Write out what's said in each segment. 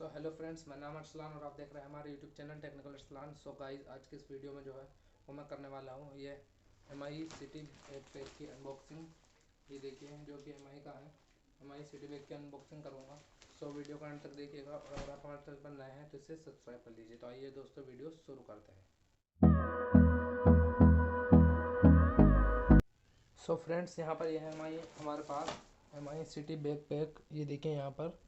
Hello friends, मेरा नाम अरसलान और आप देख रहे हैं हमारे YouTube channel technical Arsalan. So guys, आज के इस वीडियो में जो है वो मैं करने वाला हूँ ये MI सिटी बैग की अनबॉक्सिंग। ये देखिए जो कि MI का है, MI सिटी बैग की अनबॉक्सिंग करूँगा। सो वीडियो को अंत तक देखिएगा और अगर आप हमारे चैनल पर नए हैं तो इसे सब्सक्राइब कर लीजिए। तो आइए दोस्तों, वीडियो शुरू करते हैं। सो फ्रेंड्स, यहाँ पर यह MI हमारे पास MI सिटी बैकपैक, ये देखिए यहाँ पर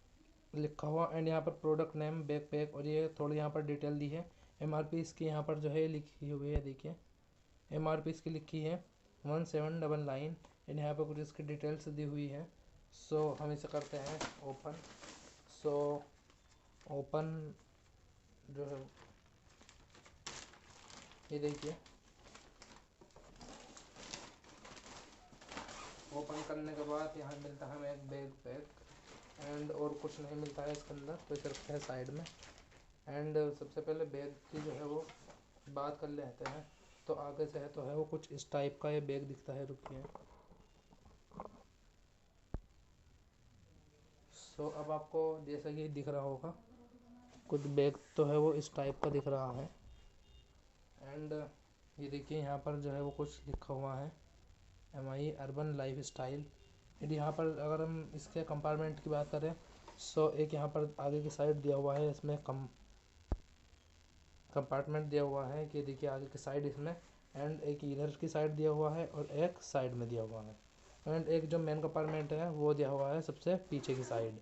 लिखा हुआ एंड यहाँ पर प्रोडक्ट नेम बैकपैक और ये थोड़ी यहाँ पर डिटेल दी है। MRP इसकी यहाँ पर जो है लिखी हुई है, देखिए MRP इसकी लिखी है 1799 एंड यहाँ पर कुछ इसकी डिटेल्स दी हुई है। सो हम इसे करते हैं ओपन। सो ओपन जो है ये देखिए, ओपन करने के बाद यहाँ मिलता है हमें एक बैकपैक एंड और कुछ नहीं मिलता है इसके अंदर, तो इसे रखते हैं साइड में। एंड सबसे पहले बैग की जो है वो बात कर लेते हैं। तो आगे से है तो है वो कुछ इस टाइप का ये बैग दिखता है, रुकिए। सो अब आपको जैसा कि दिख रहा होगा, कुछ बैग तो है वो इस टाइप का दिख रहा है। एंड ये देखिए यहाँ पर जो है वो कुछ लिखा हुआ है MI अर्बन लाइफ स्टाइल। यदि यहाँ पर अगर हम इसके कंपार्टमेंट की बात करें, सो एक यहाँ पर आगे की साइड दिया हुआ है, इसमें कंपार्टमेंट दिया हुआ है कि देखिए आगे की साइड इसमें, एंड एक इधर की साइड दिया हुआ है और एक साइड में दिया हुआ है। एंड एक जो मेन कंपार्टमेंट है वो दिया हुआ है सबसे पीछे की साइड।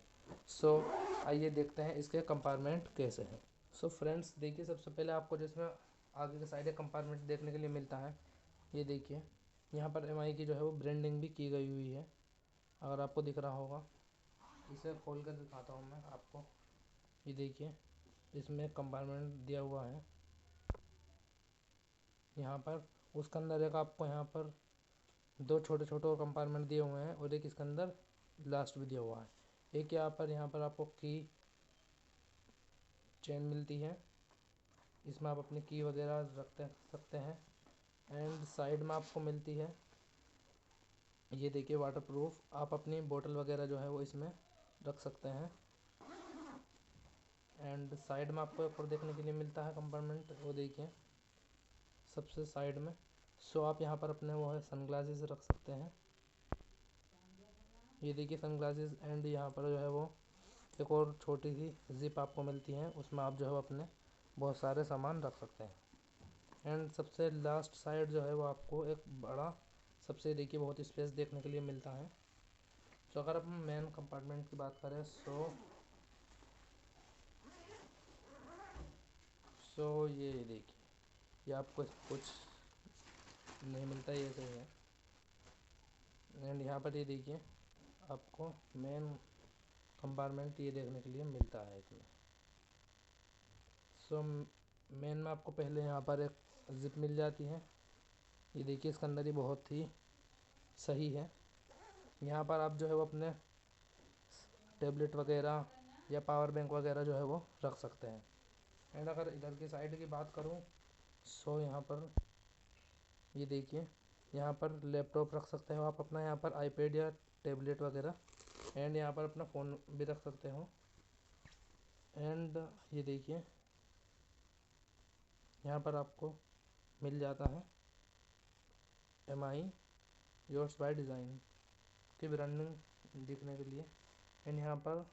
सो आइए देखते हैं इसके कंपार्टमेंट कैसे हैं। सो फ्रेंड्स देखिए, सबसे पहले आपको जिसमें आगे की साइड एक कंपार्टमेंट देखने के लिए मिलता है, ये देखिए यहाँ पर MI की जो है वो ब्रांडिंग भी की गई हुई है, अगर आपको दिख रहा होगा। इसे खोल कर दिखाता हूँ मैं आपको। ये देखिए इसमें कंपार्टमेंट दिया हुआ है यहाँ पर, उसके अंदर एक आपको यहाँ पर दो छोटे छोटे और कंपार्टमेंट दिए हुए हैं और एक इसके अंदर लास्ट भी दिया हुआ है। एक यहाँ पर आपको की चेन मिलती है, इसमें आप अपनी की वगैरह रख सकते हैं। एंड साइड में आपको मिलती है, ये देखिए वाटरप्रूफ, आप अपनी बोतल वगैरह जो है वो इसमें रख सकते हैं। एंड साइड में आपको एक और देखने के लिए मिलता है कंपार्टमेंट, वो देखिए सबसे साइड में। सो आप यहाँ पर अपने वो है सनग्लासेस रख सकते हैं, ये देखिए सनग्लासेस। एंड यहाँ पर जो है वो एक और छोटी सी जिप आपको मिलती है, उसमें आप जो है अपने बहुत सारे सामान रख सकते हैं। एंड सबसे लास्ट साइड जो है वो आपको एक बड़ा सबसे देखिए बहुत स्पेस देखने के लिए मिलता है। तो अगर हम मेन कंपार्टमेंट की बात करें, सो ये देखिए ये आपको कुछ नहीं मिलता, ये सही है। एंड यहाँ पर ये देखिए आपको मेन कंपार्टमेंट ये देखने के लिए मिलता है इसमें। सो मेन में आपको पहले यहाँ पर एक जिप मिल जाती है, ये देखिए इसके अंदर ही बहुत ही सही है। यहाँ पर आप जो है वो अपने टैबलेट वगैरह या पावर बैंक वगैरह जो है वो रख सकते हैं। एंड अगर इधर की साइड की बात करूँ, सो यहाँ पर ये देखिए यहाँ पर लैपटॉप रख सकते हो आप अपना, यहाँ पर आईपैड या टैबलेट वगैरह। एंड यहाँ पर अपना फ़ोन भी रख सकते हो। एंड ये देखिए यहाँ पर आपको मिल जाता है MI योर्स बाय डिज़ाइन की ब्रांडिंग दिखने के लिए। एंड यहाँ पर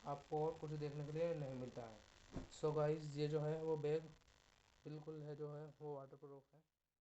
आपको और कुछ देखने के लिए नहीं मिलता है। सो गाइस, ये जो है वो बैग बिल्कुल है जो है वो वाटरप्रूफ है।